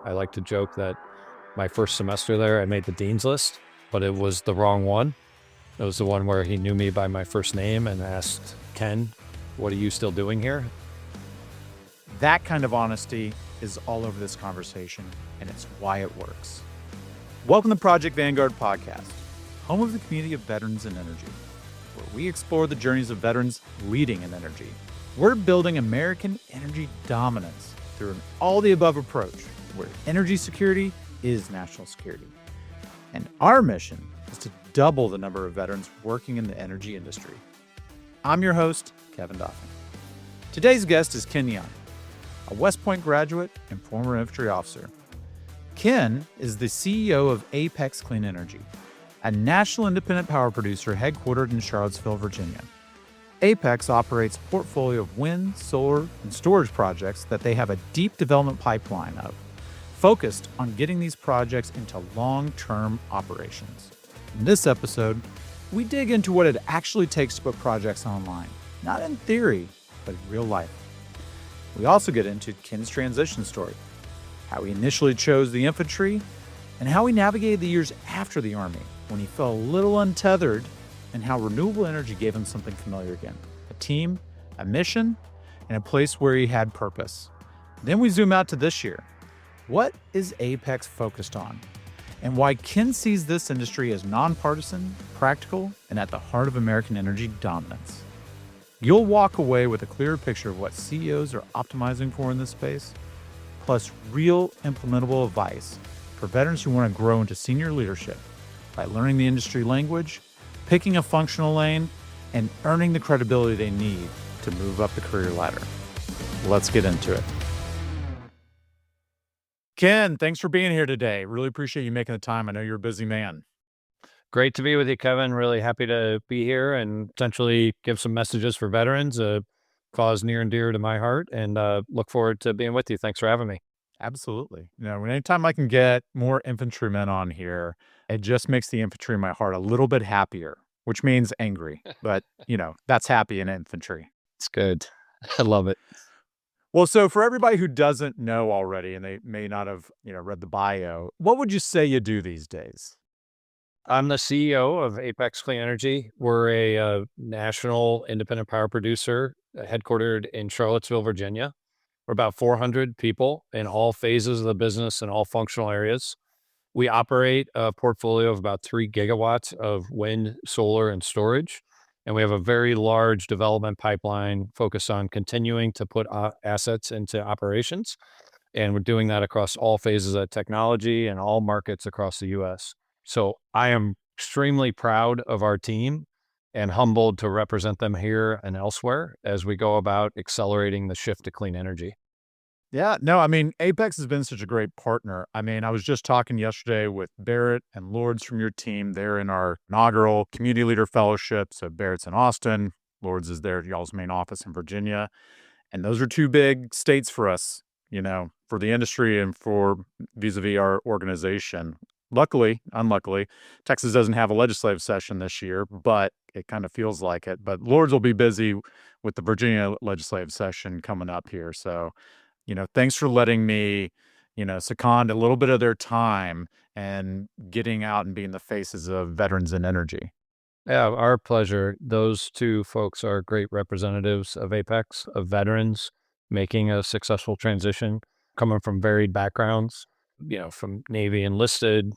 I like to joke that my first semester there, I made the dean's list, but it was the wrong one. It was the one where he knew me by my first name and asked, Ken, what are you still doing here? That kind of honesty is all over this conversation, and it's why it works. Welcome to Project Vanguard podcast, home of the community of veterans in energy, where we explore the journeys of veterans leading in energy. We're building American energy dominance through an all-the-above approach, where energy security is national security. And our mission is to double the number of veterans working in the energy industry. I'm your host, Kevin Dauphin. Today's guest is Ken Young, a West Point graduate and former infantry officer. Ken is the CEO of Apex Clean Energy, a national independent power producer headquartered in Charlottesville, Virginia. Apex operates a portfolio of wind, solar, and storage projects that they have a deep development pipeline of, focused on getting these projects into long-term operations. In this episode, we dig into what it actually takes to put projects online, not in theory, but in real life. We also get into Ken's transition story, how he initially chose the infantry, and how he navigated the years after the Army when he felt a little untethered, and how renewable energy gave him something familiar again, a team, a mission, and a place where he had purpose. Then we zoom out to this year. What is Apex focused on? And why Ken sees this industry as nonpartisan, practical, and at the heart of American energy dominance. You'll walk away with a clearer picture of what CEOs are optimizing for in this space, plus real implementable advice for veterans who want to grow into senior leadership by learning the industry language, picking a functional lane, and earning the credibility they need to move up the career ladder. Let's get into it. Ken, thanks for being here today. Really appreciate you making the time. I know you're a busy man. Great to be with you, Kevin. Really happy to be here and potentially give some messages for veterans, a cause near and dear to my heart, and look forward to being with you. Thanks for having me. Absolutely. Anytime I can get more infantrymen on here, it just makes the infantry in my heart a little bit happier, which means angry. But, that's happy in infantry. It's good. I love it. Well, so for everybody who doesn't know already, and they may not have, read the bio, what would you say you do these days? I'm the CEO of Apex Clean Energy. We're a national independent power producer headquartered in Charlottesville, Virginia. We're about 400 people in all phases of the business and all functional areas. We operate a portfolio of about 3 gigawatts of wind, solar, and storage. And we have a very large development pipeline focused on continuing to put assets into operations. And we're doing that across all phases of technology and all markets across the U.S. So I am extremely proud of our team and humbled to represent them here and elsewhere as we go about accelerating the shift to clean energy. Yeah, no, Apex has been such a great partner. I was just talking yesterday with Barrett and Lords from your team. They're in our inaugural Community Leader Fellowship. So Barrett's in Austin, Lords is there at y'all's main office in Virginia. And those are two big states for us, for the industry and for vis-a-vis our organization. Luckily, unluckily, Texas doesn't have a legislative session this year, but it kind of feels like it. But Lords will be busy with the Virginia legislative session coming up here. So, thanks for letting me, second a little bit of their time and getting out and being the faces of veterans in energy. Yeah, our pleasure. Those two folks are great representatives of Apex, of veterans making a successful transition, coming from varied backgrounds, from Navy enlisted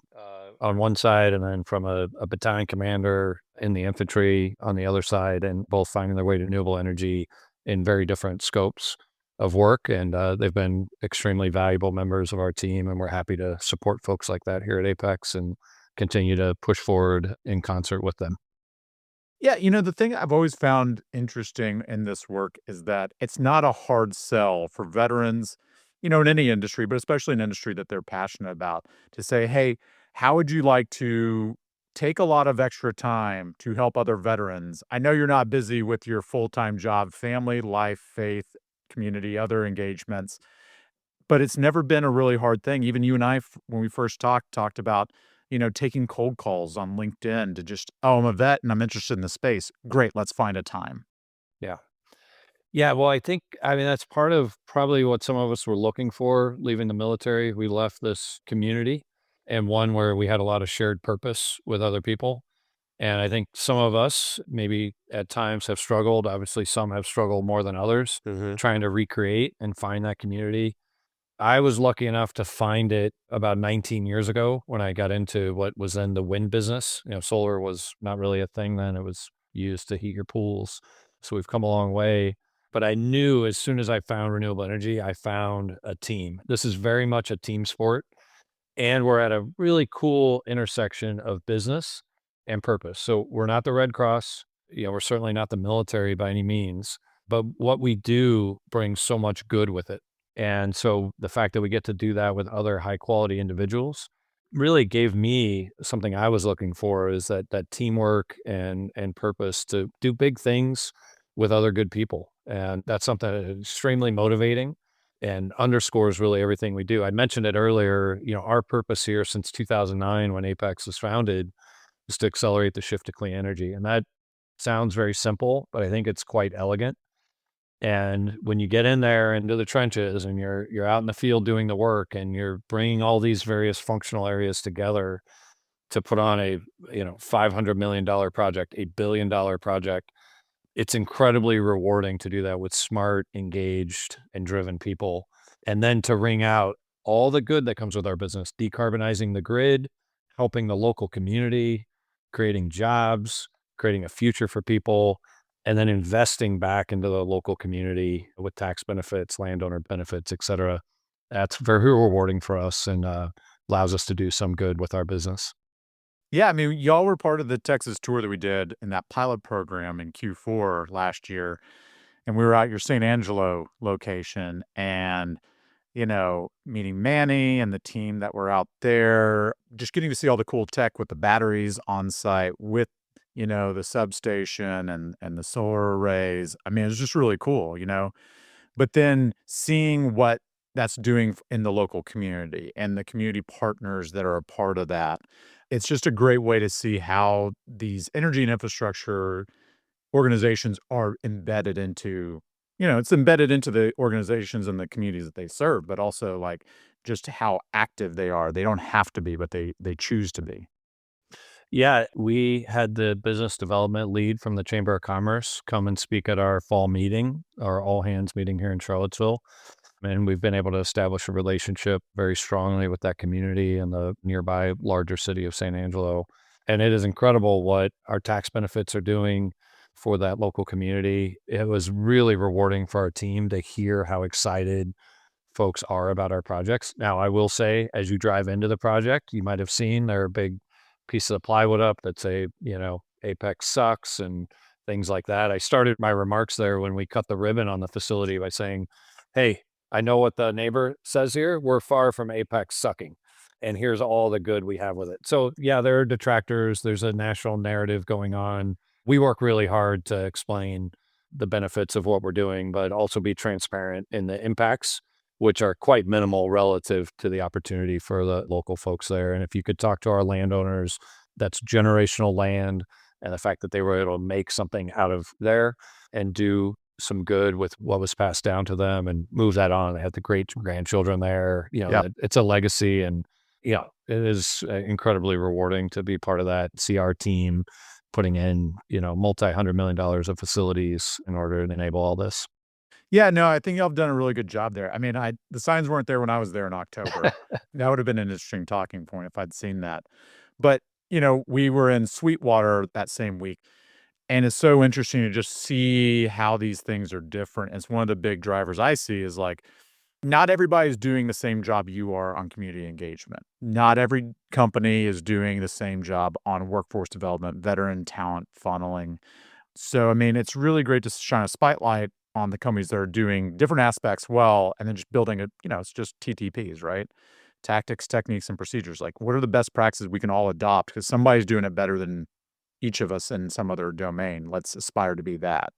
on one side, and then from a battalion commander in the infantry on the other side, and both finding their way to renewable energy in very different scopes of work. And they've been extremely valuable members of our team, and we're happy to support folks like that here at Apex and continue to push forward in concert with them. Yeah, the thing I've always found interesting in this work is that it's not a hard sell for veterans, in any industry, but especially an industry that they're passionate about, to say, hey, how would you like to take a lot of extra time to help other veterans? I know you're not busy with your full-time job, family, life, faith, community, other engagements, but it's never been a really hard thing. Even you and I, when we first talked about, taking cold calls on LinkedIn to just, oh, I'm a vet and I'm interested in the space. Great, let's find a time. Yeah. Yeah, well, I mean, that's part of probably what some of us were looking for leaving the military. We left this community and one where we had a lot of shared purpose with other people. And I think some of us maybe at times have struggled. Obviously, some have struggled more than others Hmm. trying to recreate and find that community. I was lucky enough to find it about 19 years ago when I got into what was then the wind business. Solar was not really a thing then. It was used to heat your pools. So we've come a long way. But I knew as soon as I found renewable energy, I found a team. This is very much a team sport. And we're at a really cool intersection of business and purpose. So we're not the Red Cross, we're certainly not the military by any means, but what we do brings so much good with it. And so the fact that we get to do that with other high quality individuals really gave me something I was looking for, is that teamwork and purpose to do big things with other good people. And that's something that's extremely motivating and underscores really everything we do. I mentioned it earlier, our purpose here since 2009 when Apex was founded is to accelerate the shift to clean energy. And that sounds very simple, but I think it's quite elegant. And when you get in there into the trenches and you're out in the field doing the work and you're bringing all these various functional areas together to put on a, $500 million project, $1 billion project, it's incredibly rewarding to do that with smart, engaged, and driven people. And then to wring out all the good that comes with our business, decarbonizing the grid, helping the local community, creating jobs, creating a future for people, and then investing back into the local community with tax benefits, landowner benefits, et cetera. That's very rewarding for us and allows us to do some good with our business. Yeah, I mean, y'all were part of the Texas tour that we did in that pilot program in Q4 last year, and we were at your St. Angelo location and, meeting Manny and the team that were out there, just getting to see all the cool tech with the batteries on site with, the substation and the solar arrays. I mean, it was just really cool. But then seeing what that's doing in the local community and the community partners that are a part of that, it's just a great way to see how these energy and infrastructure organizations are embedded into, it's embedded into the organizations and the communities that they serve, but also like just how active they are. They don't have to be, but they choose to be. Yeah, we had the business development lead from the Chamber of Commerce come and speak at our fall meeting, our all hands meeting here in Charlottesville. And we've been able to establish a relationship very strongly with that community and the nearby larger city of San Angelo. And it is incredible what our tax benefits are doing for that local community. It was really rewarding for our team to hear how excited folks are about our projects. Now, I will say, as you drive into the project, you might have seen there are big pieces of plywood up that say, Apex sucks and things like that. I started my remarks there when we cut the ribbon on the facility by saying, hey, I know what the neighbor says here. We're far from Apex sucking. And here's all the good we have with it. So, yeah, there are detractors. There's a national narrative going on. We work really hard to explain the benefits of what we're doing, but also be transparent in the impacts, which are quite minimal relative to the opportunity for the local folks there. And if you could talk to our landowners, that's generational land, and the fact that they were able to make something out of there and do some good with what was passed down to them and move that on. They had the great grandchildren there, Yep. that it's a legacy. And, it is incredibly rewarding to be part of that, see our team putting in, multi-$100 million of facilities in order to enable all this. Yeah, no, I think y'all have done a really good job there. I mean, the signs weren't there when I was there in October. That would have been an interesting talking point if I'd seen that. But, we were in Sweetwater that same week, and it's so interesting to just see how these things are different. It's one of the big drivers I see is like, not everybody's doing the same job you are on community engagement. Not every company is doing the same job on workforce development, veteran talent funneling. So, I mean, it's really great to shine a spotlight on the companies that are doing different aspects well, and then just building it's just TTPs, right? Tactics, techniques, and procedures. Like, what are the best practices we can all adopt? Because somebody's doing it better than each of us in some other domain. Let's aspire to be that.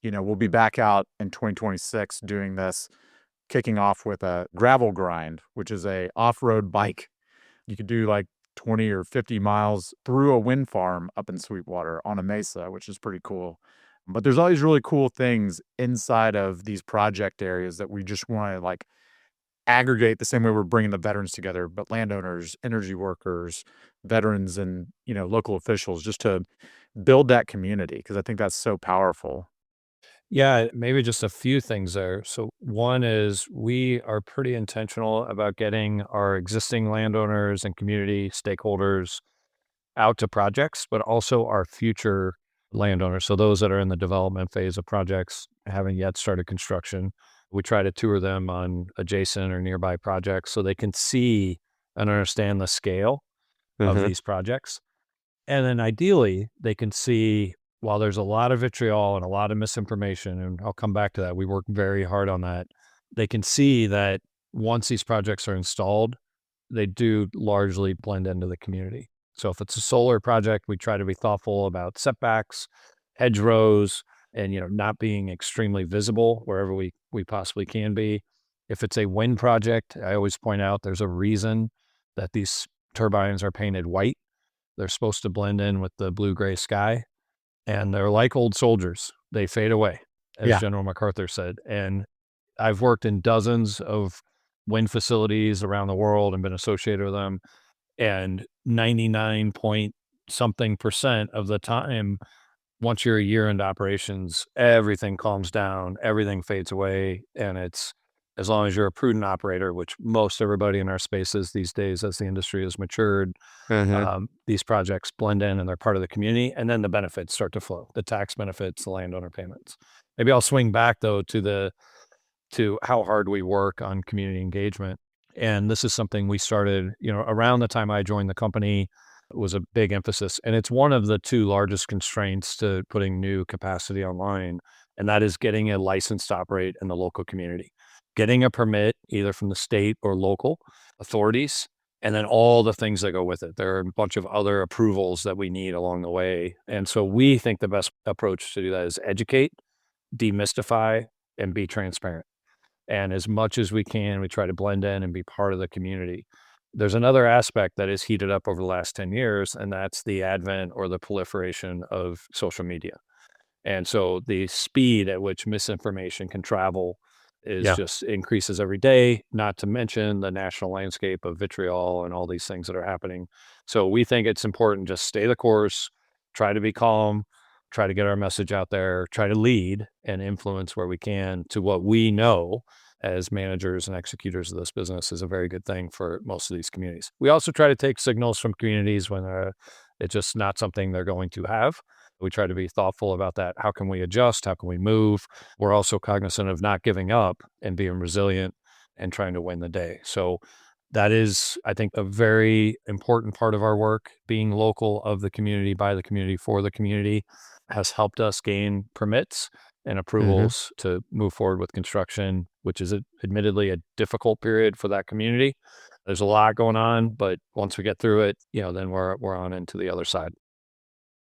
We'll be back out in 2026 doing this, kicking off with a gravel grind, which is a off-road bike. You could do like 20 or 50 miles through a wind farm up in Sweetwater on a mesa, which is pretty cool. But there's all these really cool things inside of these project areas that we just want to like aggregate the same way we're bringing the veterans together, but landowners, energy workers, veterans, and local officials, just to build that community because I think that's so powerful. Yeah, maybe just a few things there. So one is we are pretty intentional about getting our existing landowners and community stakeholders out to projects, but also our future landowners. So those that are in the development phase of projects, haven't yet started construction. We try to tour them on adjacent or nearby projects so they can see and understand the scale of Mhm. these projects. And then ideally, they can see while there's a lot of vitriol and a lot of misinformation, and I'll come back to that. We work very hard on that. They can see that once these projects are installed, they do largely blend into the community. So if it's a solar project, we try to be thoughtful about setbacks, hedgerows, and not being extremely visible wherever we possibly can be. If it's a wind project, I always point out there's a reason that these turbines are painted white. They're supposed to blend in with the blue-gray sky, and they're like old soldiers. They fade away, as Yeah. General MacArthur said, and I've worked in dozens of wind facilities around the world and been associated with them, and 99 point something percent of the time, once you're a year into operations, everything calms down, everything fades away, and it's as long as you're a prudent operator, which most everybody in our spaces these days as the industry has matured, Mhm. these projects blend in and they're part of the community, and then the benefits start to flow, the tax benefits, the landowner payments. Maybe I'll swing back though to how hard we work on community engagement. And this is something we started, around the time I joined the company. It was a big emphasis. And it's one of the two largest constraints to putting new capacity online. And that is getting a license to operate in the local community, getting a permit either from the state or local authorities, and then all the things that go with it. There are a bunch of other approvals that we need along the way. And so we think the best approach to do that is educate, demystify, and be transparent. And as much as we can, we try to blend in and be part of the community. There's another aspect that is heated up over the last 10 years, and that's the advent or the proliferation of social media. And so the speed at which misinformation can travel is Yeah. just increases every day, not to mention the national landscape of vitriol and all these things that are happening. So we think it's important just stay the course, try to be calm, try to get our message out there, try to lead and influence where we can to what we know as managers and executors of this business is a very good thing for most of these communities. We also try to take signals from communities when it's just not something they're going to have. We try to be thoughtful about that. How can we adjust? How can we move? We're also cognizant of not giving up and being resilient and trying to win the day. So that is, I think, a very important part of our work. Being local of the community, by the community, for the community has helped us gain permits and Mhm. approvals to move forward with construction, which is admittedly a difficult period for that community. There's a lot going on, but once we get through it, then we're on into the other side.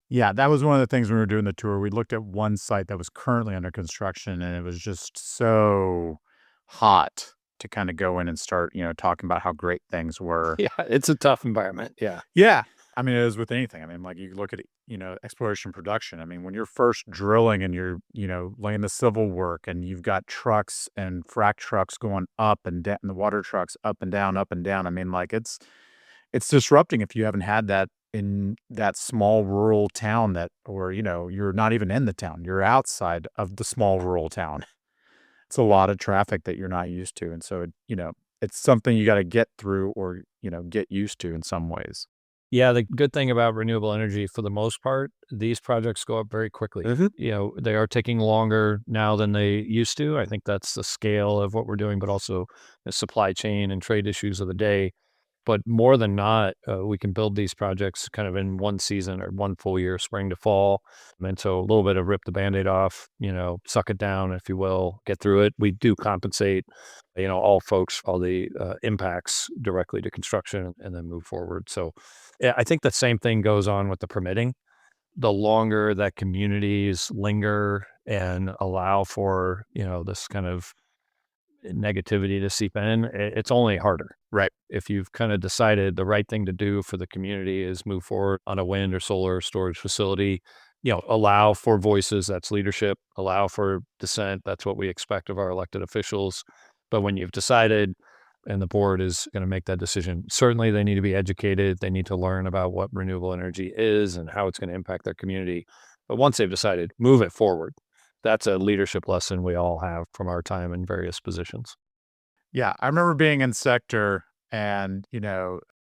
Yeah, that was one of the things when we were doing the tour. We looked at one site that was currently under construction, and it was just so hot to kind of go in and start, talking about how great things were. Yeah, it's a tough environment. Yeah. Yeah. I mean, it is with anything. I mean, like you look at, exploration production. I mean, when you're first drilling and you're, laying the civil work and you've got trucks and frac trucks going up and down, and the water trucks up and down, up and down. I mean, like it's disrupting if you haven't had that in that small rural town that or, you're not even in the town. You're outside of the small rural town. It's a lot of traffic that you're not used to. And so, it's something you gotta get through or, get used to in some ways. Yeah, the good thing about renewable energy, for the most part, these projects go up very quickly. Mhm. They are taking longer now than they used to. I think that's the scale of what we're doing, but also the supply chain and trade issues of the day. But more than not, we can build these projects kind of in one season or one full year, spring to fall. And so a little bit of rip the Band-Aid off, suck it down, if you will, get through it. We do compensate, all folks, all the impacts directly to construction and then move forward. So yeah, I think the same thing goes on with the permitting. The longer that communities linger and allow for, this kind of negativity to seep in, it's only harder. Right. If you've kind of decided the right thing to do for the community is move forward on a wind or solar storage facility, allow for voices. That's leadership. Allow for dissent. That's what we expect of our elected officials. But when you've decided and the board is going to make that decision, certainly they need to be educated. They need to learn about what renewable energy is and how it's going to impact their community. But once they've decided, move it forward. That's a leadership lesson we all have from our time in various positions. Yeah, I remember being in sector and,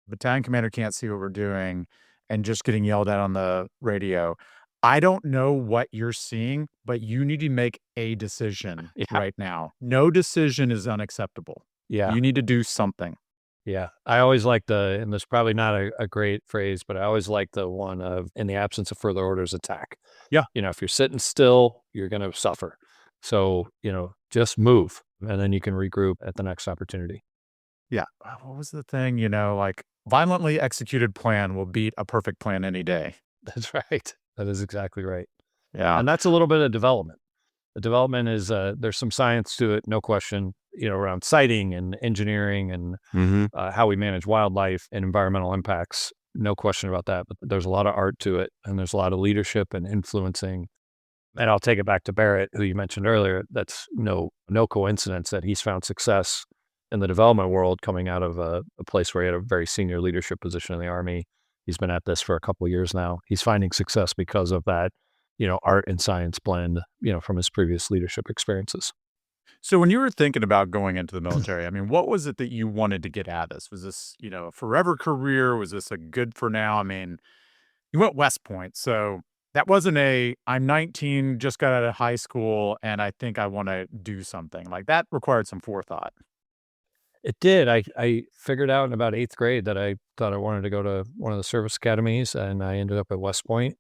battalion commander can't see what we're doing and just getting yelled at on the radio. I don't know what you're seeing, but you need to make a decision Yeah. right now. No decision is unacceptable. Yeah. You need to do something. Yeah. I always like and there's probably not a great phrase, but I always like the one of, in the absence of further orders, attack. Yeah. If you're sitting still, you're going to suffer. So, just move and then you can regroup at the next opportunity. Yeah. What was the thing? Like violently executed plan will beat a perfect plan any day. That's right. That is exactly right. Yeah. And that's a little bit of development. The development is, there's some science to it, no question, around siting and engineering and how we manage wildlife and environmental impacts. No question about that. But there's a lot of art to it, and there's a lot of leadership and influencing. And I'll take it back to Barrett, who you mentioned earlier. That's no coincidence that he's found success in the development world coming out of a place where he had a very senior leadership position in the Army. He's been at this for a couple of years now. He's finding success because of that, art and science blend, from his previous leadership experiences. So when you were thinking about going into the military, I mean, what was it that you wanted to get out of this? Was this, a forever career? Was this a good for now? I mean, you went West Point, so that wasn't I'm 19, just got out of high school, and I think I want to do something. Like that required some forethought. It did. I figured out in about 8th grade that I thought I wanted to go to one of the service academies, and I ended up at West Point.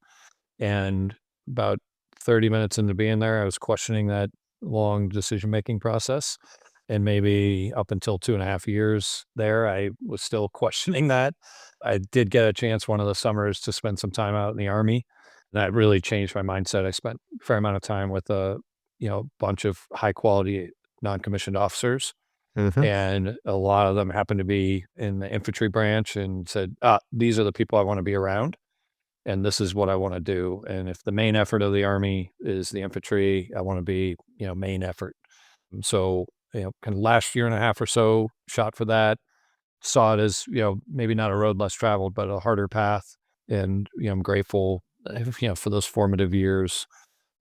And about 30 minutes into being there, I was questioning that long decision-making process. And maybe up until 2.5 years there, I was still questioning that. I did get a chance one of the summers to spend some time out in the Army. That really changed my mindset. I spent a fair amount of time with a bunch of high-quality non-commissioned officers, and a lot of them happened to be in the infantry branch and said, these are the people I want to be around. And this is what I want to do. And if the main effort of the Army is the infantry, I want to be, main effort. And so, kind of last year and a half or so, shot for that, saw it as, maybe not a road less traveled, but a harder path. And, I'm grateful, for those formative years,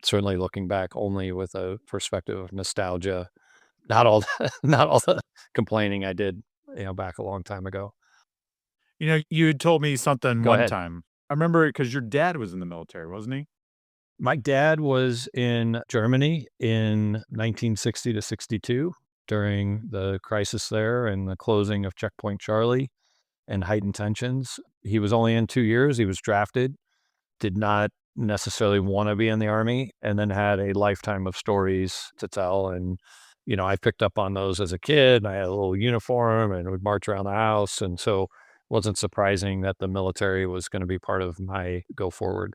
certainly looking back only with a perspective of nostalgia, not all, not all the complaining I did, back a long time ago. You had told me something Go one ahead. time. I remember because your dad was in the military, wasn't he? My dad was in Germany in 1960 to 62 during the crisis there and the closing of Checkpoint Charlie and heightened tensions. He was only in 2 years. He was drafted, did not necessarily want to be in the Army, and then had a lifetime of stories to tell. And, I picked up on those as a kid. I had a little uniform and would march around the house. And so it wasn't surprising that the military was going to be part of my go forward.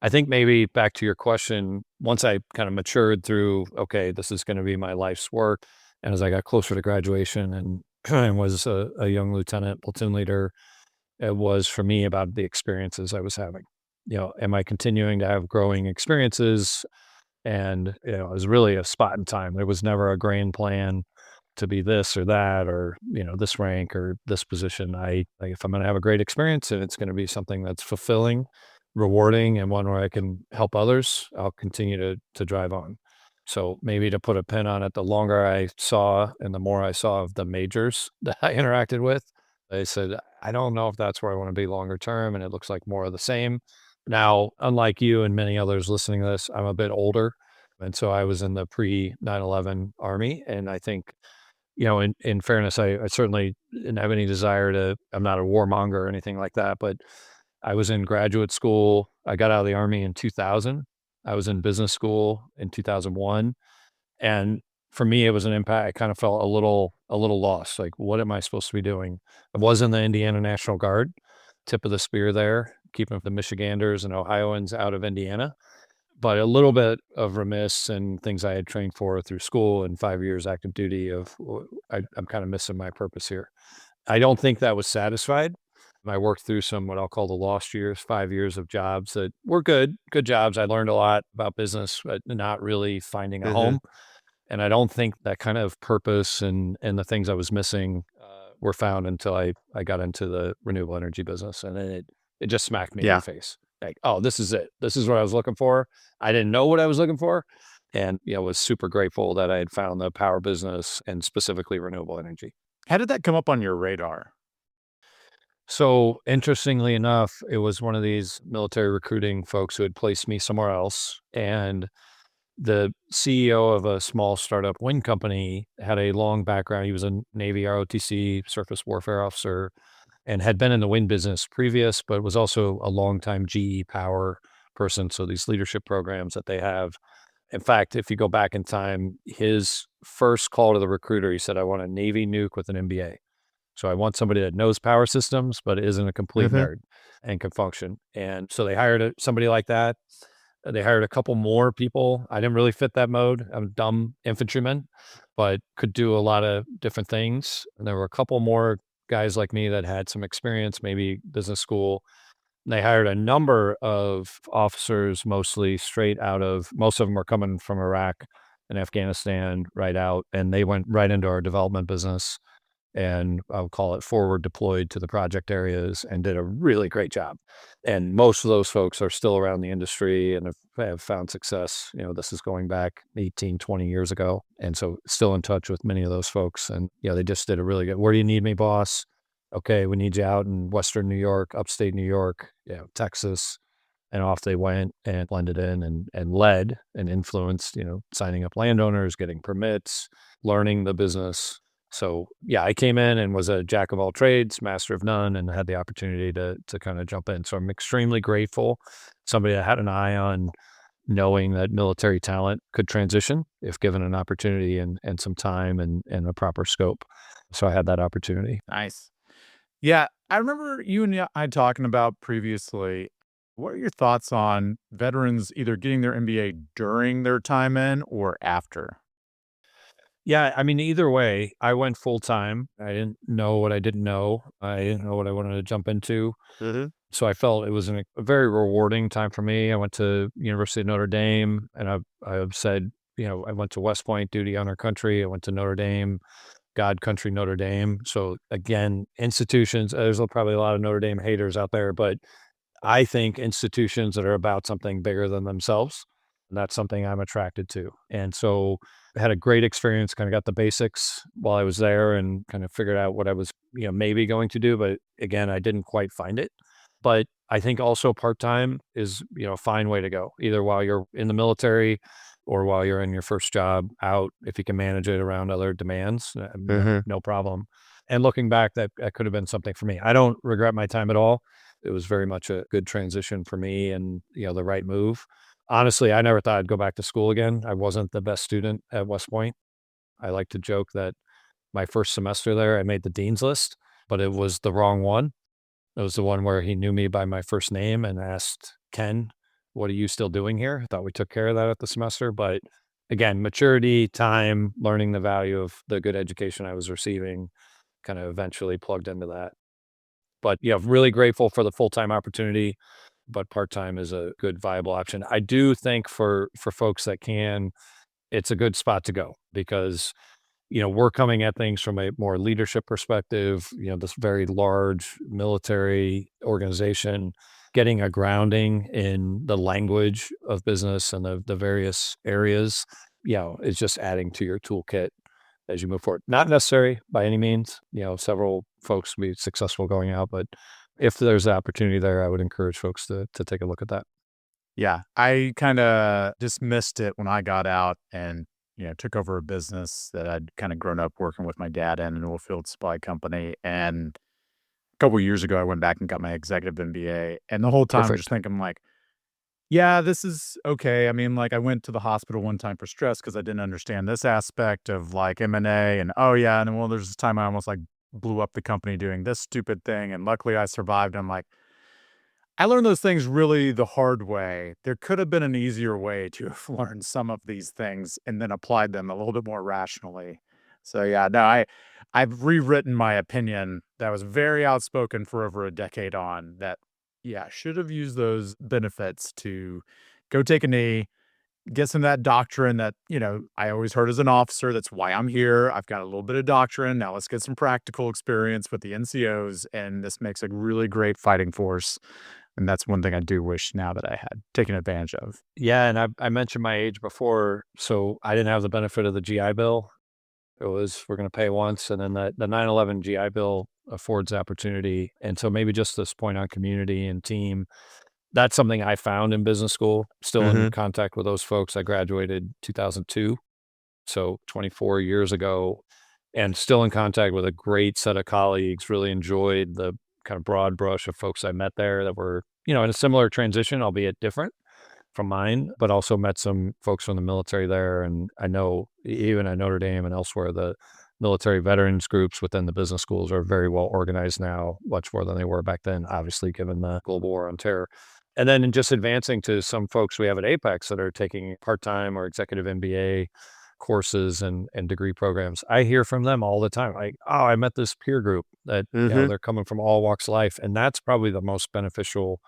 I think maybe back to your question, once I kind of matured through, okay, this is going to be my life's work. And as I got closer to graduation and, and was a young lieutenant, platoon leader, it was for me about the experiences I was having. Am I continuing to have growing experiences? And, it was really a spot in time. There was never a grand plan to be this or that, or, this rank or this position. If I'm going to have a great experience and it's going to be something that's fulfilling, rewarding, and one where I can help others, I'll continue to drive on. So maybe to put a pin on it, the longer I saw and the more I saw of the majors that I interacted with, I said, I don't know if that's where I want to be longer term. And it looks like more of the same. Now, unlike you and many others listening to this, I'm a bit older. And so I was in the pre 9/11 Army. And I think, in fairness, I certainly didn't have any desire I'm not a warmonger or anything like that, but I was in graduate school. I got out of the Army in 2000. I was in business school in 2001. And for me, it was an impact. I kind of felt a little lost. Like, what am I supposed to be doing? I was in the Indiana National Guard, tip of the spear there, keeping the Michiganders and Ohioans out of Indiana, but a little bit of remiss and things I had trained for through school and 5 years active duty I'm kind of missing my purpose here. I don't think that was satisfied. I worked through some what I'll call the lost years, 5 years of jobs that were good jobs. I learned a lot about business, but not really finding a Hmm. home. And I don't think that kind of purpose and the things I was missing were found until I got into the renewable energy business, and then it just smacked me in the Yeah. face. Like, oh, this is it. This is what I was looking for. I didn't know what I was looking for, and was super grateful that I had found the power business and specifically renewable energy. How did that come up on your radar? So interestingly enough, it was one of these military recruiting folks who had placed me somewhere else, and the CEO of a small startup wind company had a long background. He was a Navy ROTC surface warfare officer and had been in the wind business previous, but was also a longtime GE power person. So these leadership programs that they have. In fact, if you go back in time, his first call to the recruiter, he said, I want a Navy nuke with an MBA. So I want somebody that knows power systems, but isn't a complete Hmm. nerd and can function. And so they hired somebody like that. They hired a couple more people. I didn't really fit that mode. I'm a dumb infantryman, but could do a lot of different things. And there were a couple more guys like me that had some experience, maybe business school. And they hired a number of officers, mostly straight out of, most of them are coming from Iraq and Afghanistan right out. And they went right into our development business, and I'll call it forward deployed to the project areas, and did a really great job. And most of those folks are still around the industry and have found success. This is going back 18, 20 years ago. And so still in touch with many of those folks. And, they just did a really good, where do you need me, boss? Okay, we need you out in Western New York, upstate New York, Texas. And off they went and blended in and led and influenced, signing up landowners, getting permits, learning the business. So yeah, I came in and was a jack of all trades, master of none, and had the opportunity to kind of jump in. So I'm extremely grateful. Somebody that had an eye on knowing that military talent could transition if given an opportunity and some time and a proper scope. So I had that opportunity. Nice. Yeah, I remember you and I talking about previously. What are your thoughts on veterans either getting their MBA during their time in or after? Yeah, I mean, either way, I went full time. I didn't know what I didn't know. I didn't know what I wanted to jump into. Hmm. So I felt it was a very rewarding time for me. I went to University of Notre Dame, and I've said, I went to West Point, duty honor country. I went to Notre Dame, God country Notre Dame. So again, institutions. There's probably a lot of Notre Dame haters out there, but I think institutions that are about something bigger than themselves, and that's something I'm attracted to. And so I had a great experience, kind of got the basics while I was there and kind of figured out what I was, maybe going to do. But again, I didn't quite find it. But I think also part-time is, a fine way to go, either while you're in the military or while you're in your first job out, if you can manage it around other demands, Hmm. no problem. And looking back, that could have been something for me. I don't regret my time at all. It was very much a good transition for me and, the right move. Honestly, I never thought I'd go back to school again. I wasn't the best student at West Point. I like to joke that my first semester there, I made the dean's list, but it was the wrong one. It was the one where he knew me by my first name and asked, Ken, what are you still doing here? I thought we took care of that at the semester. But again, maturity, time, learning the value of the good education I was receiving kind of eventually plugged into that. But yeah, really grateful for the full-time opportunity, but part-time is a good viable option. I do think for folks that can, it's a good spot to go because, we're coming at things from a more leadership perspective, this very large military organization, getting a grounding in the language of business and the various areas, is just adding to your toolkit as you move forward. Not necessary by any means. Several folks will be successful going out, but if there's an opportunity there, I would encourage folks to take a look at that. Yeah, I kinda dismissed it when I got out and, took over a business that I'd kinda grown up working with my dad in, an oilfield supply company, and a couple years ago, I went back and got my executive MBA, and the whole time I'm just Perfect. thinking like, "Yeah, this is okay." I mean, like, I went to the hospital one time for stress because I didn't understand this aspect of, like, M&A and, "Oh, yeah, and well, there's this time I almost, like, blew up the company doing this stupid thing, and luckily I survived." I'm like, I learned those things really the hard way. There could have been an easier way to have learned some of these things and then applied them a little bit more rationally. So yeah, no, I've rewritten my opinion that was very outspoken for over a decade on that, yeah, should have used those benefits to go take a knee, get some of that doctrine that, I always heard as an officer. That's why I'm here. I've got a little bit of doctrine. Now let's get some practical experience with the NCOs. And this makes a really great fighting force. And that's one thing I do wish now that I had taken advantage of. Yeah, and I mentioned my age before, so I didn't have the benefit of the GI Bill. It was we're going to pay once, and then the 9/11 GI Bill affords opportunity. And so maybe just this point on community and team, that's something I found in business school. Still in Mm-hmm. contact with those folks. I graduated 2002, so 24 years ago, and still in contact with a great set of colleagues. Really enjoyed the kind of broad brush of folks I met there that were, in a similar transition, albeit different from mine, but also met some folks from the military there. And I know even at Notre Dame and elsewhere, the military veterans groups within the business schools are very well organized now, much more than they were back then, obviously, given the global war on terror. And then in just advancing to some folks we have at Apex that are taking part-time or executive MBA courses and degree programs. I hear from them all the time, like, oh, I met this peer group that, Mm-hmm. they're coming from all walks of life. And that's probably the most beneficial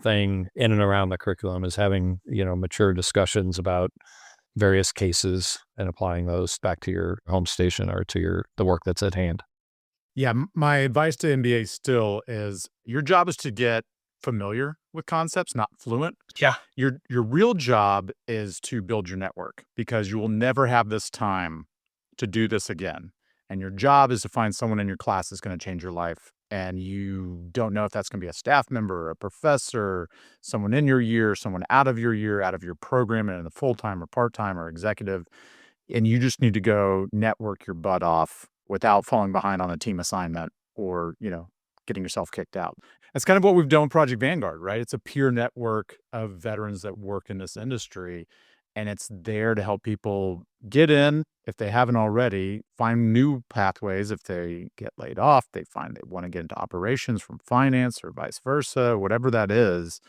thing in and around the curriculum is having, mature discussions about various cases and applying those back to your home station or to the work that's at hand. Yeah, my advice to MBA still is your job is to get familiar with concepts, not fluent. Yeah. Your real job is to build your network because you will never have this time to do this again. And your job is to find someone in your class that's going to change your life. And you don't know if that's going to be a staff member, a professor, someone in your year, someone out of your year, out of your program, and in the full time or part time or executive. And you just need to go network your butt off without falling behind on a team assignment or, getting yourself kicked out. That's kind of what we've done with Project Vanguard, right? It's a peer network of veterans that work in this industry, and it's there to help people get in if they haven't already, find new pathways if they get laid off, they find they want to get into operations from finance or vice versa, whatever that is.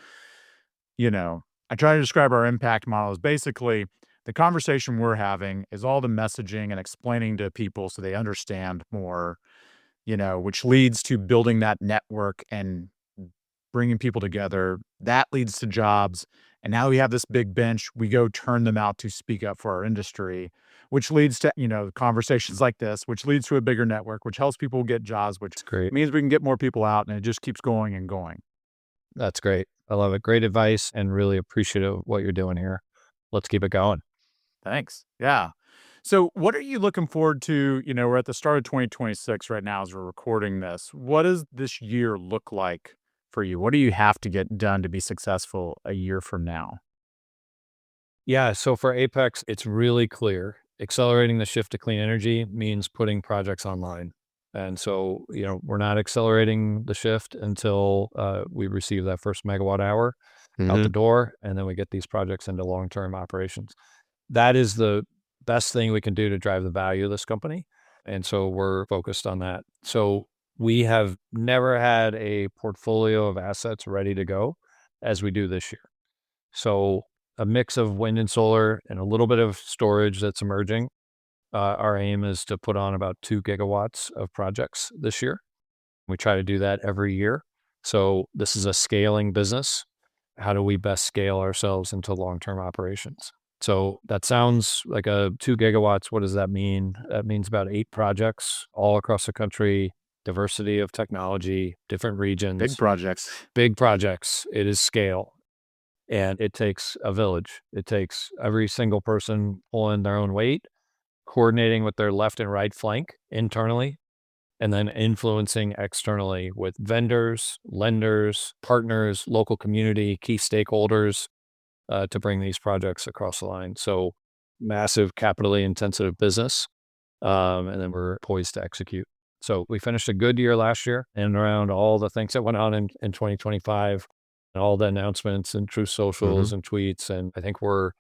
I try to describe our impact model as basically the conversation we're having is all the messaging and explaining to people so they understand more, which leads to building that network and bringing people together. That leads to jobs. And now we have this big bench. We go turn them out to speak up for our industry, which leads to, conversations like this, which leads to a bigger network, which helps people get jobs, which It's great. means we can get more people out and it just keeps going and going. That's great. I love it. Great advice and really appreciative of what you're doing here. Let's keep it going. Thanks. Yeah. So what are you looking forward to? We're at the start of 2026 right now as we're recording this. What does this year look like for you? What do you have to get done to be successful a year from now? Yeah. So for Apex, it's really clear. Accelerating the shift to clean energy means putting projects online. And so, we're not accelerating the shift until we receive that first megawatt hour out the Hmm. door, and then we get these projects into long-term operations. That is the best thing we can do to drive the value of this company. And so we're focused on that. So we have never had a portfolio of assets ready to go as we do this year. So a mix of wind and solar and a little bit of storage that's emerging. Our aim is to put on about 2 gigawatts of projects this year. We try to do that every year. So this is a scaling business. How do we best scale ourselves into long-term operations? So that sounds like a 2 gigawatts. What does that mean? That means about 8 projects all across the country, diversity of technology, different Big regions, projects. big projects. It is scale. And it takes a village. It takes every single person pulling their own weight, coordinating with their left and right flank internally, and then influencing externally with vendors, lenders, partners, local community, key stakeholders to bring these projects across the line. So massive capitally intensive business. And then we're poised to execute. So we finished a good year last year and around all the things that went on in 2025 and all the announcements and Truth Hmm. Socials and tweets. And I think we're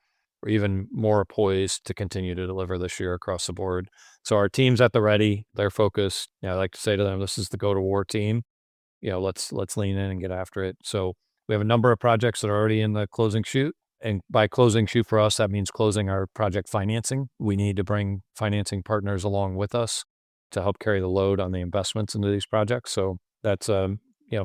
even more poised to continue to deliver this year across the board. So our team's at the ready. They're focused. I like to say to them, this is the go to war team. Let's lean in and get after it. So we have a number of projects that are already in the closing chute. And by closing shoe for us, that means closing our project financing. We need to bring financing partners along with us to help carry the load on the investments into these projects. So that's, for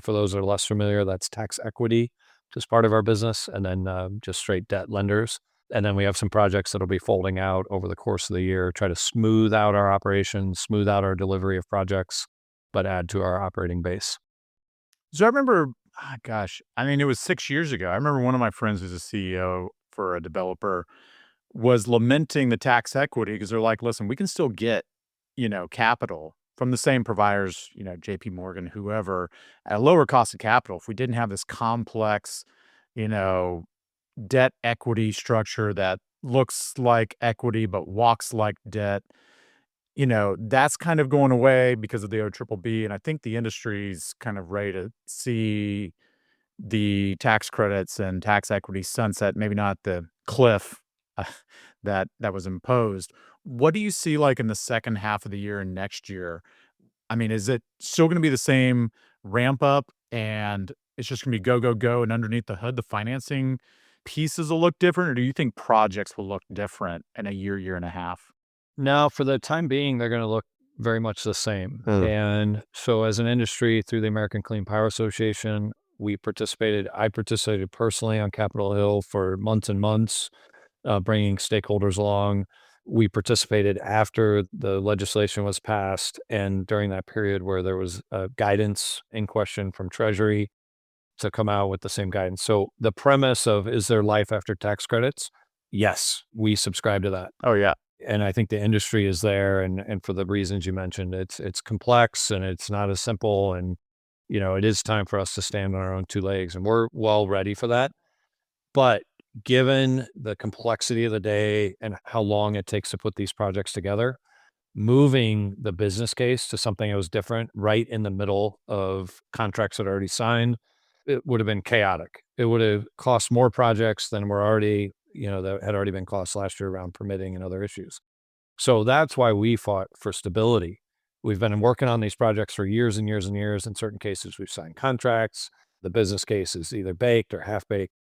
those that are less familiar, that's tax equity as part of our business, and then just straight debt lenders. And then we have some projects that'll be folding out over the course of the year, try to smooth out our operations, smooth out our delivery of projects, but add to our operating base. So I remember, it was 6 years ago. I remember one of my friends who's a CEO for a developer was lamenting the tax equity because they're like, listen, we can still get, capital from the same providers, JP Morgan, whoever, at a lower cost of capital. If we didn't have this complex, you know, debt equity structure that looks like equity but walks like debt, that's kind of going away because of the OBBB. And I think the industry's kind of ready to see the tax credits and tax equity sunset, maybe not the cliff uh, that was imposed. What do you see like in the second half of the year and next year? I mean, is it still going to be the same ramp up and it's just going to be go, go, go? And underneath the hood, the financing pieces will look different? Or do you think projects will look different in a year, year and a half? Now, for the time being, they're going to look very much the same. And so, as an industry, through the American Clean Power Association, I participated personally on Capitol Hill for months and months, bringing stakeholders along. We participated after the legislation was passed and during that period where there was guidance in question from Treasury to come out with the same guidance. So the premise of is there life after tax credits? Yes, we subscribe to that. Oh, yeah. And I think the industry is there, and for the reasons you mentioned, it's complex and it's not as simple, and it is time for us to stand on our own two legs, and we're well ready for that. But given the complexity of the day and how long it takes to put these projects together, moving the business case to something that was different right in the middle of contracts that are already signed, it would have been chaotic. It would have cost more projects than were already, that had already been cost last year around permitting and other issues. So that's why we fought for stability. We've been working on these projects for years and years and years. In certain cases, we've signed contracts. The business case is either baked or half baked.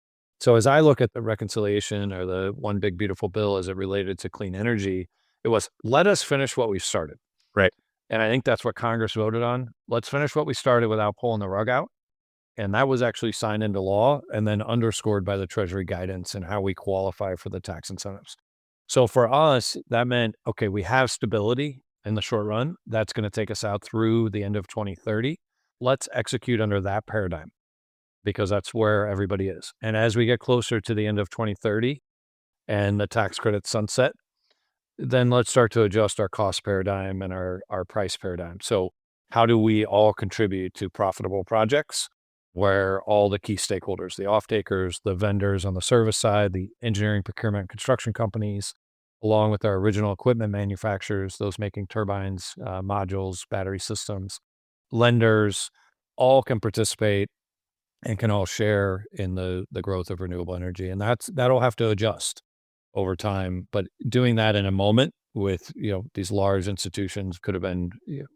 So as I look at the reconciliation or the one big beautiful bill as it related to clean energy, it was let us finish what we started. Right. And I think that's what Congress voted on. Let's finish what we started without pulling the rug out. And that was actually signed into law and then underscored by the Treasury guidance and how we qualify for the tax incentives. So for us, that meant, okay, we have stability in the short run. That's going to take us out through the end of 2030. Let's execute under that paradigm because that's where everybody is. And as we get closer to the end of 2030 and the tax credit sunset, then let's start to adjust our cost paradigm and our price paradigm. So how do we all contribute to profitable projects where all the key stakeholders, the off-takers, the vendors on the service side, the engineering, procurement, construction companies, along with our original equipment manufacturers, those making turbines, modules, battery systems, lenders, all can participate and can all share in the growth of renewable energy. And that'll have to adjust over time. But doing that in a moment with these large institutions could have been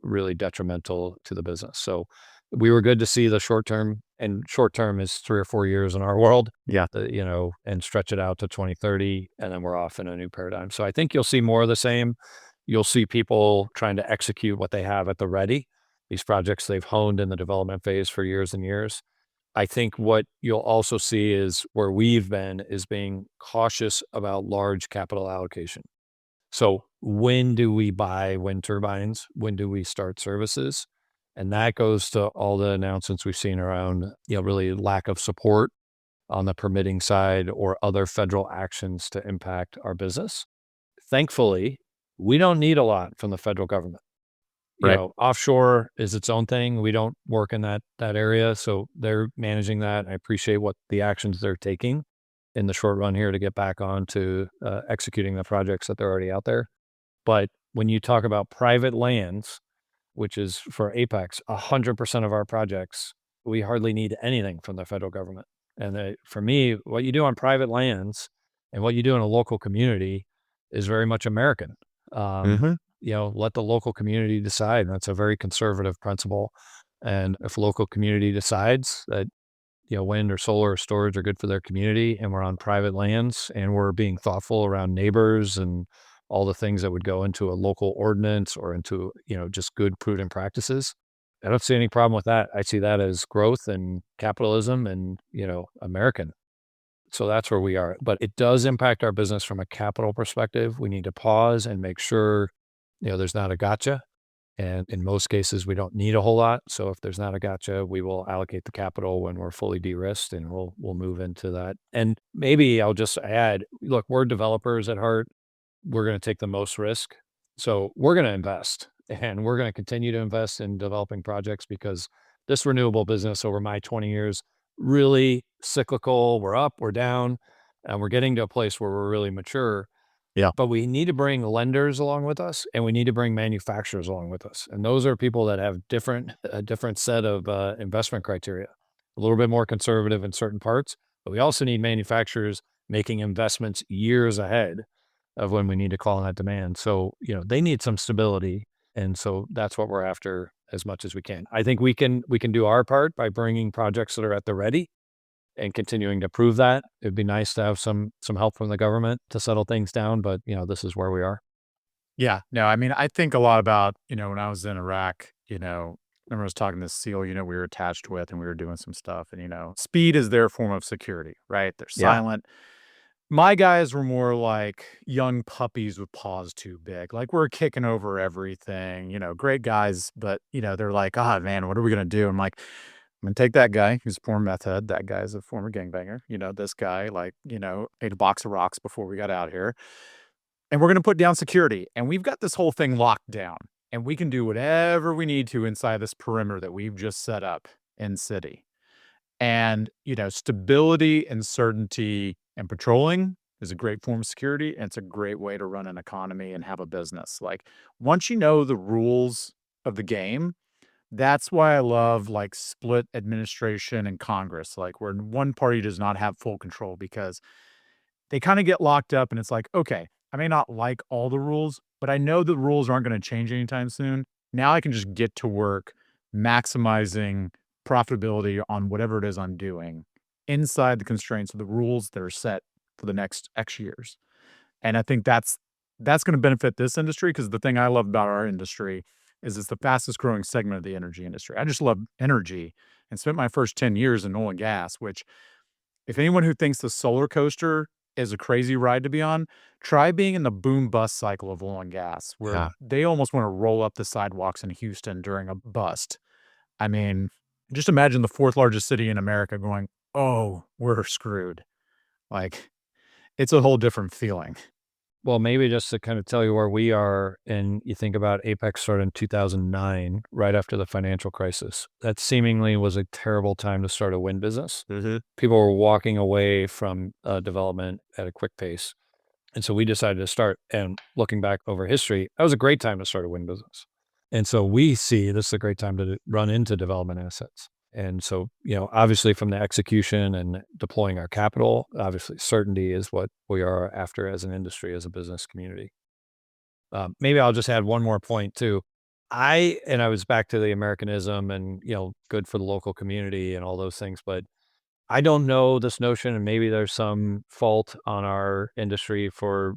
really detrimental to the business. So we were good to see the short term, and short term is 3 or 4 years in our world. Yeah. And stretch it out to 2030, and then we're off in a new paradigm. So I think you'll see more of the same. You'll see people trying to execute what they have at the ready. These projects they've honed in the development phase for years and years. I think what you'll also see is where we've been is being cautious about large capital allocation. So when do we buy wind turbines? When do we start services? And that goes to all the announcements we've seen around, really lack of support on the permitting side or other federal actions to impact our business. Thankfully, we don't need a lot from the federal government. Right. Offshore is its own thing. We don't work in that area, so they're managing that. I appreciate what the actions they're taking in the short run here to get back on to executing the projects that they're already out there. But when you talk about private lands, which is for Apex, 100% of our projects, we hardly need anything from the federal government. And for me, what you do on private lands and what you do in a local community is very much American. Let the local community decide. That's a very conservative principle. And if local community decides that wind or solar or storage are good for their community, and we're on private lands, and we're being thoughtful around neighbors and all the things that would go into a local ordinance or into, just good prudent practices. I don't see any problem with that. I see that as growth and capitalism and, American. So that's where we are. But it does impact our business from a capital perspective. We need to pause and make sure, there's not a gotcha. And in most cases, we don't need a whole lot. So if there's not a gotcha, we will allocate the capital when we're fully de-risked, and we'll move into that. And maybe I'll just add, look, we're developers at heart. We're going to take the most risk. So we're going to invest, and we're going to continue to invest in developing projects, because this renewable business over my 20 years, really cyclical. We're up, we're down, and we're getting to a place where we're really mature. Yeah. But we need to bring lenders along with us, and we need to bring manufacturers along with us. And those are people that have a different set of investment criteria, a little bit more conservative in certain parts. But we also need manufacturers making investments years ahead of when we need to call on that demand. So, they need some stability. And so that's what we're after as much as we can. I think we can do our part by bringing projects that are at the ready and continuing to prove that. It'd be nice to have some help from the government to settle things down, but, this is where we are. Yeah. No, I mean, I think a lot about, when I was in Iraq, remember I was talking to this SEAL, we were attached with, and we were doing some stuff, and, speed is their form of security, right? They're Yeah. silent. My guys were more like young puppies with paws too big. Like, we're kicking over everything, great guys, but, they're like, "Ah, man, what are we gonna do?" I'm like, "I'm gonna take that guy who's a former meth head. That guy's a former gangbanger. This guy, like, ate a box of rocks before we got out here. And we're gonna put down security, and we've got this whole thing locked down, and we can do whatever we need to inside this perimeter that we've just set up in city." And, stability and certainty and patrolling is a great form of security, and it's a great way to run an economy and have a business. Like, once you know the rules of the game, that's why I love, like, split administration and Congress, like, where one party does not have full control, because they kinda get locked up, and it's like, "Okay, I may not like all the rules, but I know the rules aren't gonna change anytime soon. Now I can just get to work maximizing profitability on whatever it is I'm doing inside the constraints of the rules that are set for the next X years." And I think that's gonna benefit this industry, because the thing I love about our industry is it's the fastest growing segment of the energy industry. I just love energy, and spent my first 10 years in oil and gas, which, if anyone who thinks the solar coaster is a crazy ride to be on, try being in the boom bust cycle of oil and gas, where Yeah. they almost wanna roll up the sidewalks in Houston during a bust. I mean, just imagine the 4th largest city in America going, "Oh, we're screwed." Like, it's a whole different feeling. Well, maybe just to kind of tell you where we are, and you think about Apex started in 2009, right after the financial crisis. That seemingly was a terrible time to start a wind business. Mhm. People were walking away from development at a quick pace. And so we decided to start. And looking back over history, that was a great time to start a wind business. And so we see this is a great time to run into development assets. And so, obviously from the execution and deploying our capital, obviously certainty is what we are after as an industry, as a business community. Maybe I'll just add one more point too. I was back to the Americanism and, good for the local community and all those things, but I don't know this notion, and maybe there's some fault on our industry for,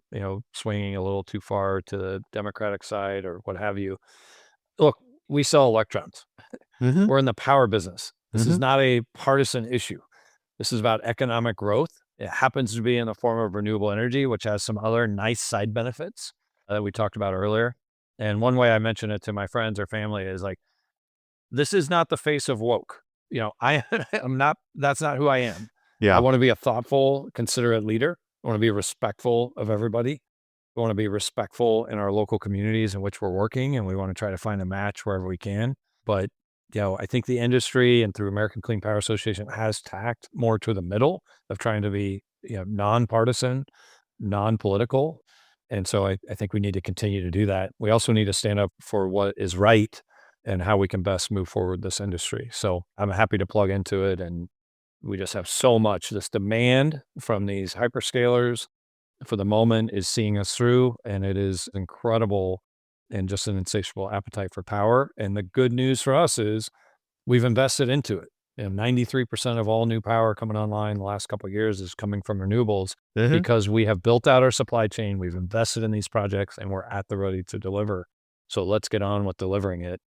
swinging a little too far to the Democratic side or what have you. Look, we sell electrons. Mhm. We're in the power business. This is Mhm. not a partisan issue. This is about economic growth. It happens to be in the form of renewable energy, which has some other nice side benefits that we talked about earlier. And one way I mention it to my friends or family is like, this is not the face of woke. I am not, that's not who I am. I Yeah. want to be a thoughtful, considerate leader. I want to be respectful of everybody. We want to be respectful in our local communities in which we're working, and we want to try to find a match wherever we can. But, I think the industry and through American Clean Power Association has tacked more to the middle of trying to be, nonpartisan, non-political. And so I think we need to continue to do that. We also need to stand up for what is right and how we can best move forward this industry. So I'm happy to plug into it. And we just have so much. This demand from these hyperscalers for the moment is seeing us through, and it is incredible, and just an insatiable appetite for power. And the good news for us is we've invested into it. 93% of all new power coming online the last couple of years is coming from renewables Mhm. because we have built out our supply chain, we've invested in these projects, and we're at the ready to deliver. So let's get on with delivering it.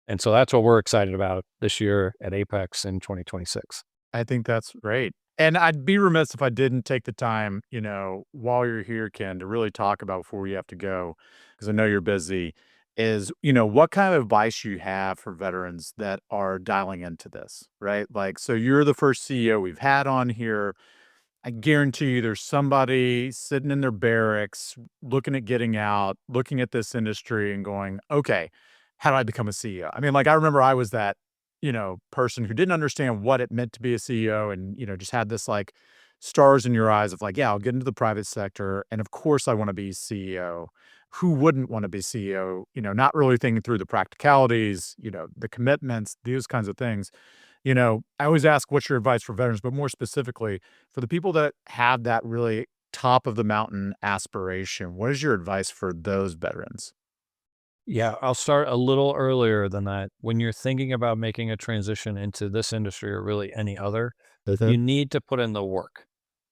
And so that's what we're excited about this year at Apex in 2026. I think that's great. And I'd be remiss if I didn't take the time, while you're here, Ken, to really talk about before we have to go, because I know you're busy, is, what kind of advice you have for veterans that are dialing into this, right? Like, so you're the first CEO we've had on here. I guarantee you there's somebody sitting in their barracks looking at getting out, looking at this industry and going, okay, how do I become a CEO? I mean, like, I remember I was that, person who didn't understand what it meant to be a CEO and, just had this like stars in your eyes of like, yeah, I'll get into the private sector. And of course I want to be CEO. Who wouldn't want to be CEO? Not really thinking through the practicalities, the commitments, these kinds of things. I always ask, what's your advice for veterans, but more specifically for the people that have that really top of the mountain aspiration, what is your advice for those veterans? Yeah, I'll start a little earlier than that. When you're thinking about making a transition into this industry or really any other, you Mhm. need to put in the work.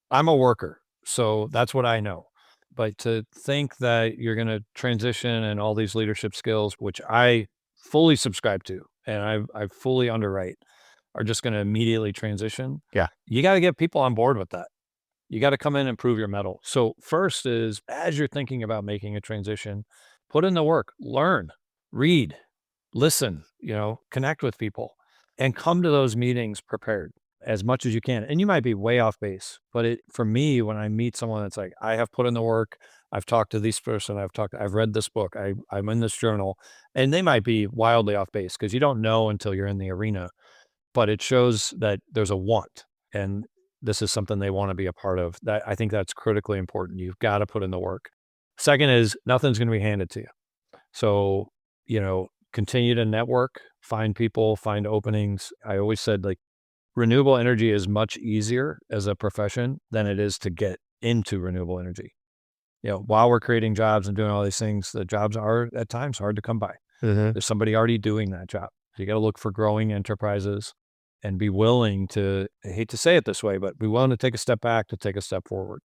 I'm a worker, so that's what I know. But to think that you're going to transition and all these leadership skills, which I fully subscribe to and I fully underwrite, are just going to immediately transition. Yeah. You got to get people on board with that. You got to come in and prove your mettle. So first is as you're thinking about making a transition, put in the work, learn, read, listen, connect with people and come to those meetings prepared as much as you can. And you might be way off base, but for me, when I meet someone that's like, I have put in the work, I've talked to this person, I've read this book, I'm in this journal, and they might be wildly off base because you don't know until you're in the arena, but it shows that there's a want and this is something they want to be a part of. That I think that's critically important. You've got to put in the work. Second is nothing's going to be handed to you. So, continue to network, find people, find openings. I always said like renewable energy is much easier as a profession than it is to get into renewable energy. While we're creating jobs and doing all these things, the jobs are at times hard to come by. Mhm. There's somebody already doing that job. So you got to look for growing enterprises and be willing to, I hate to say it this way, but be willing to take a step back to take a step forward.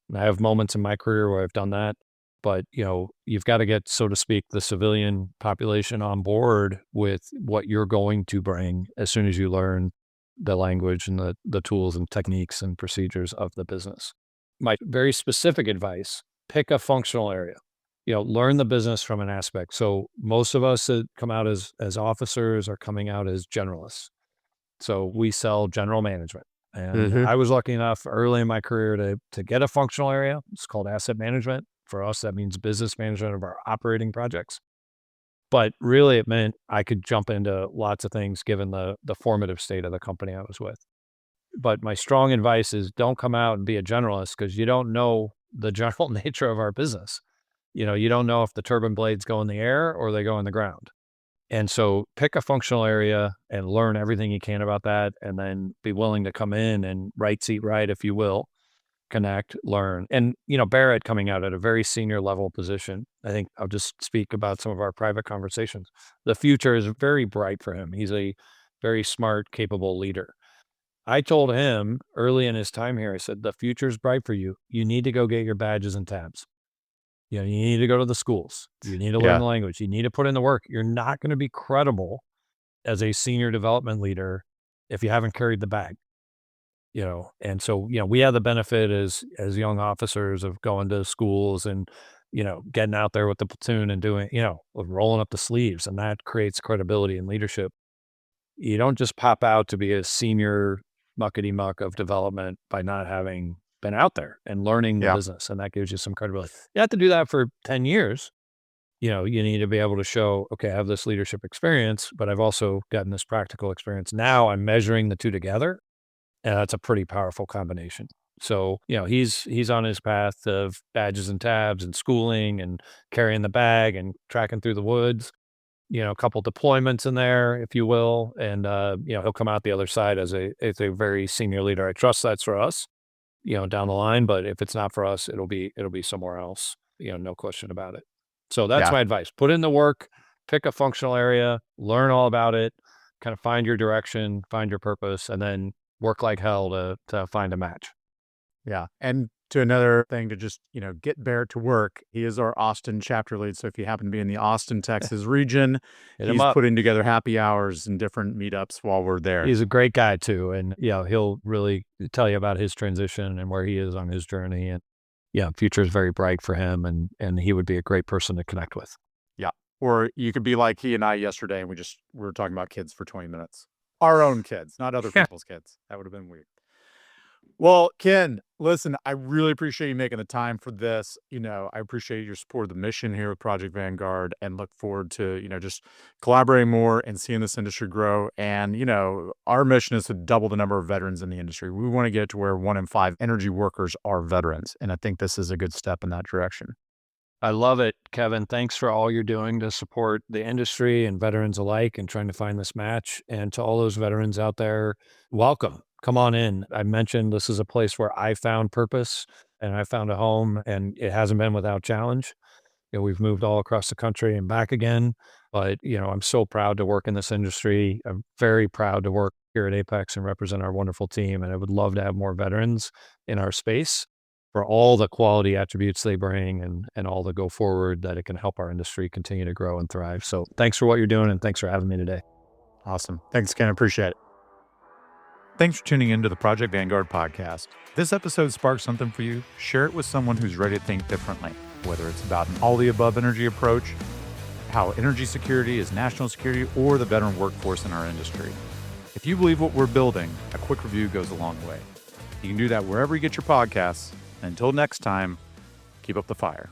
And I have moments in my career where I've done that, but you've got to get, so to speak, the civilian population on board with what you're going to bring as soon as you learn the language and the tools and techniques and procedures of the business. My very specific advice, pick a functional area. Learn the business from an aspect. So most of us that come out as officers are coming out as generalists. So we sell general management. And Mhm. I was lucky enough early in my career to get a functional area. It's called asset management. For us, that means business management of our operating projects. But really it meant I could jump into lots of things given the formative state of the company I was with. But my strong advice is don't come out and be a generalist because you don't know the general nature of our business. You don't know if the turbine blades go in the air or they go in the ground. And so pick a functional area and learn everything you can about that, and then be willing to come in and right seat right, if you will, connect, learn. And, Barrett coming out at a very senior level position, I think I'll just speak about some of our private conversations. The future is very bright for him. He's a very smart, capable leader. I told him early in his time here, I said, the future's bright for you. You need to go get your badges and tabs. You need to go to the schools. You need to learn Yeah. the language. You need to put in the work. You're not going to be credible as a senior development leader if you haven't carried the bag. And so, we have the benefit as young officers of going to schools and, getting out there with the platoon and doing, of rolling up the sleeves, and that creates credibility and leadership. You don't just pop out to be a senior muckety muck of development by not having been out there and learning the Yeah. business, and that gives you some credibility. You have to do that for 10 years. You need to be able to show, okay, I have this leadership experience, but I've also gotten this practical experience. Now I'm measuring the two together, and that's a pretty powerful combination. So, he's on his path of badges and tabs and schooling and carrying the bag and tracking through the woods, a couple deployments in there, if you will. And, he'll come out the other side as a very senior leader. I trust that's for us, down the line, but if it's not for us, it'll be somewhere else, no question about it. So that's Yeah. my advice. Put in the work, pick a functional area, learn all about it, kind of find your direction, find your purpose, and then work like hell to find a match. Yeah. And to another thing to just, get Barrett to work. He is our Austin chapter lead. So if you happen to be in the Austin, Texas region, Hit him he's up. putting together happy hours and different meetups while we're there. He's a great guy too. And he'll really tell you about his transition and where he is on his journey. And future is very bright for him, and he would be a great person to connect with. Yeah. Or you could be like he and I yesterday, and we were talking about kids for 20 minutes. Our own kids, not other people's kids. That would have been weird. Well, Ken, listen, I really appreciate you making the time for this. I appreciate your support of the mission here with Project Vanguard, and look forward to, just collaborating more and seeing this industry grow. And, our mission is to double the number of veterans in the industry. We want to get to where 1 in 5 energy workers are veterans. And I think this is a good step in that direction. I love it, Kevin. Thanks for all you're doing to support the industry and veterans alike and trying to find this match. And to all those veterans out there, welcome. Come on in. I mentioned this is a place where I found purpose and I found a home, and it hasn't been without challenge. We've moved all across the country and back again, but I'm so proud to work in this industry. I'm very proud to work here at Apex and represent our wonderful team. And I would love to have more veterans in our space for all the quality attributes they bring and all the go forward that it can help our industry continue to grow and thrive. So thanks for what you're doing, and thanks for having me today. Awesome. Thanks, Ken. Appreciate it. Thanks for tuning in to the Project Vanguard podcast. This episode sparked something for you. Share it with someone who's ready to think differently, whether it's about an all-the-above energy approach, how energy security is national security, or the veteran workforce in our industry. If you believe what we're building, a quick review goes a long way. You can do that wherever you get your podcasts. And until next time, keep up the fire.